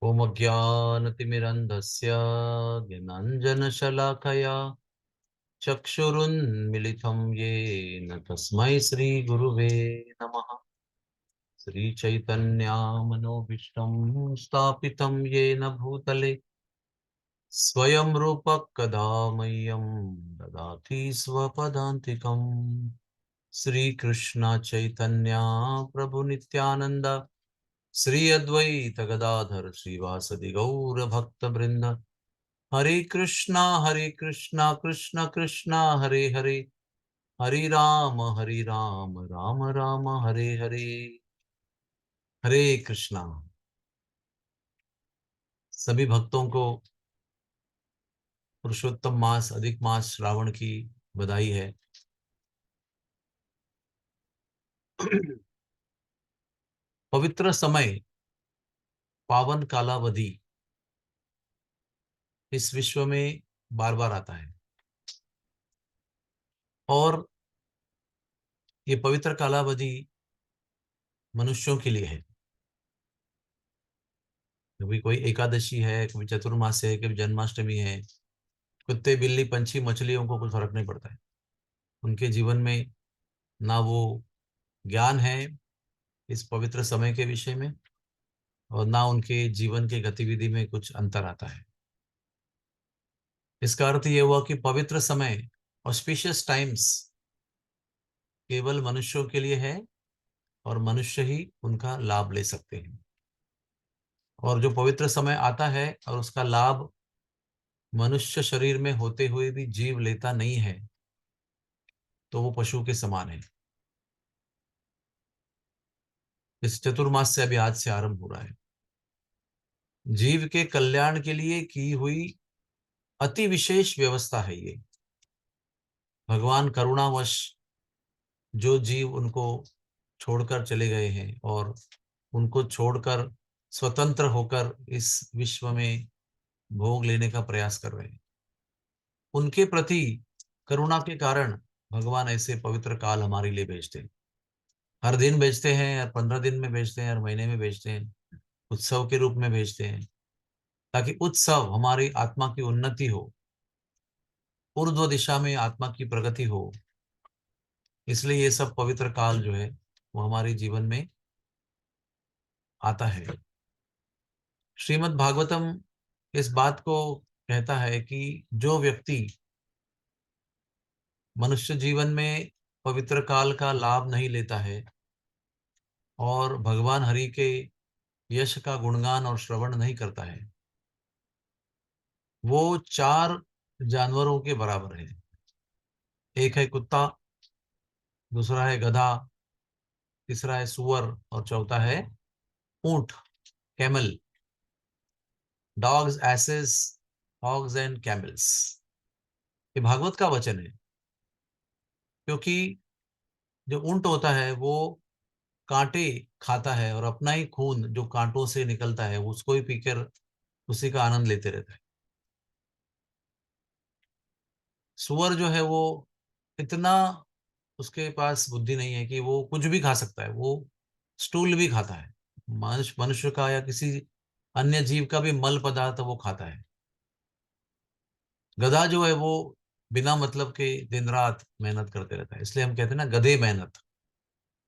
ॐ अज्ञानतिमिरन्धस्य ज्ञानाञ्जनशलाकया चक्षुरुन्मिलितं येन तस्मै श्रीगुरुवे नमः। श्रीचैतन्यामनोभीष्टं स्थापितं येन भूतले स्वयं रूपः कदा मह्यं ददाति स्वपदान्तिकम्। श्रीकृष्ण चैतन्य प्रभु नित्यानंद श्री अद्वैत गदाधर श्रीवासदि गौर भक्त वृंद। हरे कृष्णा कृष्ण कृष्णा हरे हरे, हरे राम राम राम हरे हरे। हरे कृष्णा। सभी भक्तों को पुरुषोत्तम मास अधिक मास श्रावण की बधाई है। पवित्र समय, पावन कालावधि इस विश्व में बार बार आता है और ये पवित्र कालावधि मनुष्यों के लिए है। कभी कोई एकादशी है, कभी चतुर्मास है, कभी जन्माष्टमी है। कुत्ते बिल्ली पंछी मछलियों को कुछ फर्क नहीं पड़ता है। उनके जीवन में ना वो ज्ञान है इस पवित्र समय के विषय में और ना उनके जीवन के गतिविधि में कुछ अंतर आता है। इसका अर्थ ये हुआ कि पवित्र समय, ऑस्पिशियस टाइम्स, केवल मनुष्यों के लिए है और मनुष्य ही उनका लाभ ले सकते हैं। और जो पवित्र समय आता है और उसका लाभ मनुष्य शरीर में होते हुए भी जीव लेता नहीं है तो वो पशु के समान है। इस चतुर्मास से अभी आज से आरंभ हो रहा है। जीव के कल्याण के लिए की हुई अति विशेष व्यवस्था है ये। भगवान करुणावश जो जीव उनको छोड़कर चले गए हैं और उनको छोड़कर स्वतंत्र होकर इस विश्व में भोग लेने का प्रयास कर रहे हैं, उनके प्रति करुणा के कारण भगवान ऐसे पवित्र काल हमारे लिए भेजते हैं। हर दिन भेजते हैं, हर 15 दिन में भेजते हैं, हर महीने में भेजते हैं, उत्सव के रूप में भेजते हैं, ताकि उत्सव हमारी आत्मा की उन्नति हो, ऊर्ध्व दिशा में आत्मा की प्रगति हो। इसलिए ये सब पवित्र काल जो है वो हमारे जीवन में आता है। श्रीमद् भागवतम इस बात को कहता है कि जो व्यक्ति मनुष्य जीवन में पवित्र काल का लाभ नहीं लेता है और भगवान हरि के यश का गुणगान और श्रवण नहीं करता है, वो चार जानवरों के बराबर है। एक है कुत्ता, दूसरा है गधा, तीसरा है सुअर और चौथा है ऊंट, camel. Dogs, asses, hogs and camels. ये भागवत का वचन है। क्योंकि जो ऊंट होता है वो कांटे खाता है और अपना ही खून जो कांटों से निकलता है उसको ही पीकर उसी का आनंद लेते रहता है। सुअर जो है वो इतना, उसके पास बुद्धि नहीं है कि वो कुछ भी खा सकता है। वो स्टूल भी खाता है, मनुष्य मनुष्य का या किसी अन्य जीव का भी मल पदार्थ वो खाता है। गधा जो है वो बिना मतलब के दिन रात मेहनत करते रहता है। इसलिए हम कहते हैं ना, गधे मेहनत।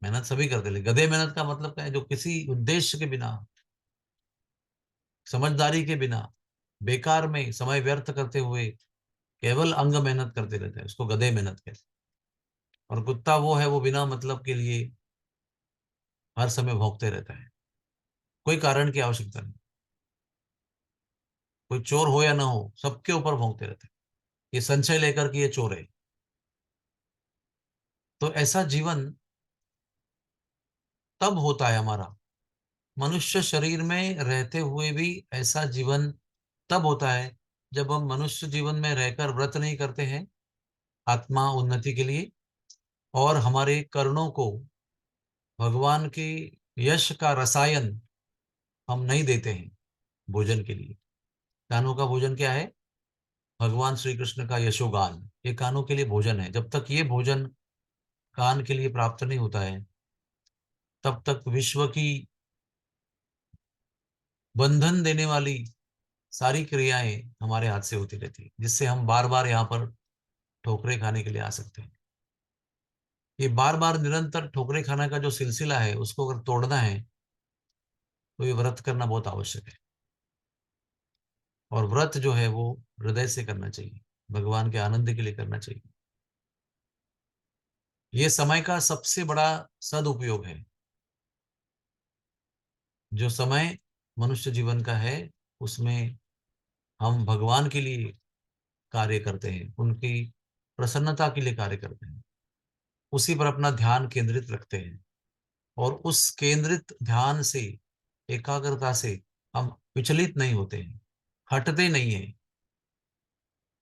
मेहनत सभी करते हैं, लेकिन गधे मेहनत का मतलब क्या है? जो किसी उद्देश्य के बिना, समझदारी के बिना, बेकार में समय व्यर्थ करते हुए केवल अंग मेहनत करते रहते हैं, उसको गधे मेहनत कहते हैं। और कुत्ता वो है, वो बिना मतलब के लिए हर समय भौंकते रहता है, कोई कारण की आवश्यकता नहीं। कोई चोर हो या ना हो, सबके ऊपर भौंकते रहते हैं, ये संशय लेकर कि ये चोर है। तो ऐसा जीवन तब होता है हमारा, मनुष्य शरीर में रहते हुए भी ऐसा जीवन तब होता है जब हम मनुष्य जीवन में रहकर व्रत नहीं करते हैं आत्मा उन्नति के लिए, और हमारे कर्णों को भगवान के यश का रसायन हम नहीं देते हैं भोजन के लिए। कानों का भोजन क्या है? भगवान श्री कृष्ण का यशोगान, ये कानों के लिए भोजन है। जब तक ये भोजन कान के लिए प्राप्त नहीं होता है तब तक विश्व की बंधन देने वाली सारी क्रियाएं हमारे हाथ से होती रहती है, जिससे हम बार बार यहाँ पर ठोकरें खाने के लिए आ सकते हैं। ये बार बार निरंतर ठोकरें खाना का जो सिलसिला है, उसको अगर तोड़ना है तो ये व्रत करना बहुत आवश्यक है। और व्रत जो है वो हृदय से करना चाहिए, भगवान के आनंद के लिए करना चाहिए। ये समय का सबसे बड़ा सदुपयोग है। जो समय मनुष्य जीवन का है, उसमें हम भगवान के लिए कार्य करते हैं, उनकी प्रसन्नता के लिए कार्य करते हैं, उसी पर अपना ध्यान केंद्रित रखते हैं। और उस केंद्रित ध्यान से, एकाग्रता से हम विचलित नहीं होते हैं, हटते नहीं है,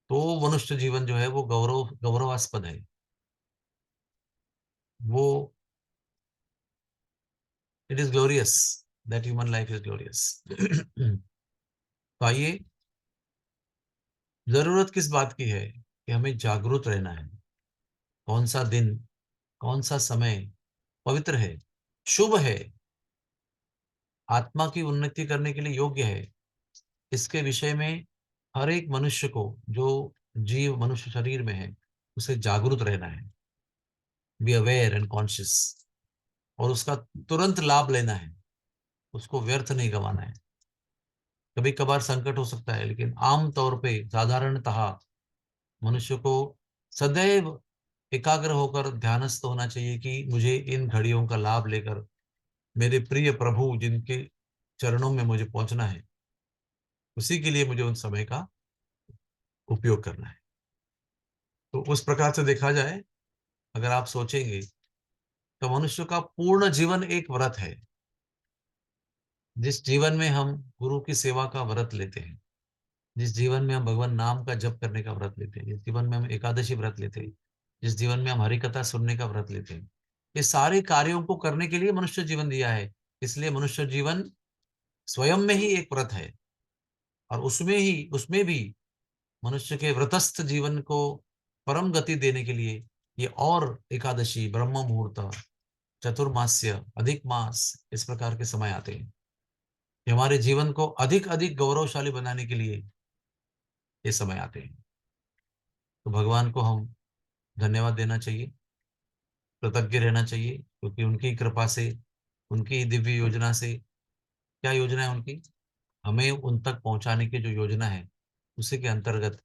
तो मनुष्य जीवन जो है वो गौरवास्पद है। वो it is glorious, that human life is glorious. तो आइए, जरूरत किस बात की है कि हमें जागरूक रहना है। कौन सा दिन, कौन सा समय पवित्र है, शुभ है, आत्मा की उन्नति करने के लिए योग्य है, इसके विषय में हर एक मनुष्य को, जो जीव मनुष्य शरीर में है, उसे जागरूक रहना है। Be aware and conscious. और उसका तुरंत लाभ लेना है, उसको व्यर्थ नहीं गंवाना है। कभी कभार संकट हो सकता है, लेकिन आम तौर पे साधारणतः मनुष्य को सदैव एकाग्र होकर ध्यानस्थ होना चाहिए कि मुझे इन घड़ियों का लाभ लेकर मेरे प्रिय प्रभु जिनके चरणों में मुझे पहुंचना है, उसी के लिए मुझे उन समय का उपयोग करना है। तो उस प्रकार से देखा जाए, अगर आप सोचेंगे, तो मनुष्य का पूर्ण जीवन एक व्रत है। जिस जीवन में हम गुरु की सेवा का व्रत लेते हैं, जिस जीवन में हम भगवान नाम का जप करने का व्रत लेते हैं, जिस जीवन में हम एकादशी व्रत लेते हैं, जिस जीवन में हम हरि कथा सुनने का व्रत लेते हैं, ये सारे कार्यों को करने के लिए मनुष्य जीवन दिया है। इसलिए मनुष्य जीवन स्वयं में ही एक व्रत है। और उसमें भी मनुष्य के व्रतस्थ जीवन को परम गति देने के लिए ये और एकादशी, ब्रह्म मुहूर्त, चतुर्मास्य, अधिक मास, इस प्रकार के समय आते हैं। ये हमारे जीवन को अधिक अधिक गौरवशाली बनाने के लिए ये समय आते हैं। तो भगवान को हम धन्यवाद देना चाहिए, कृतज्ञ रहना चाहिए, क्योंकि उनकी कृपा से, उनकी दिव्य योजना से, क्या योजना है उनकी, हमें उन तक पहुंचाने की जो योजना है, उसी के अंतर्गत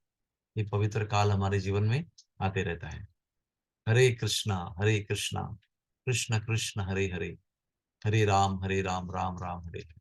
ये पवित्र काल हमारे जीवन में आते रहता है। हरे कृष्णा कृष्ण कृष्ण हरे हरे, हरे राम राम राम हरे हरे।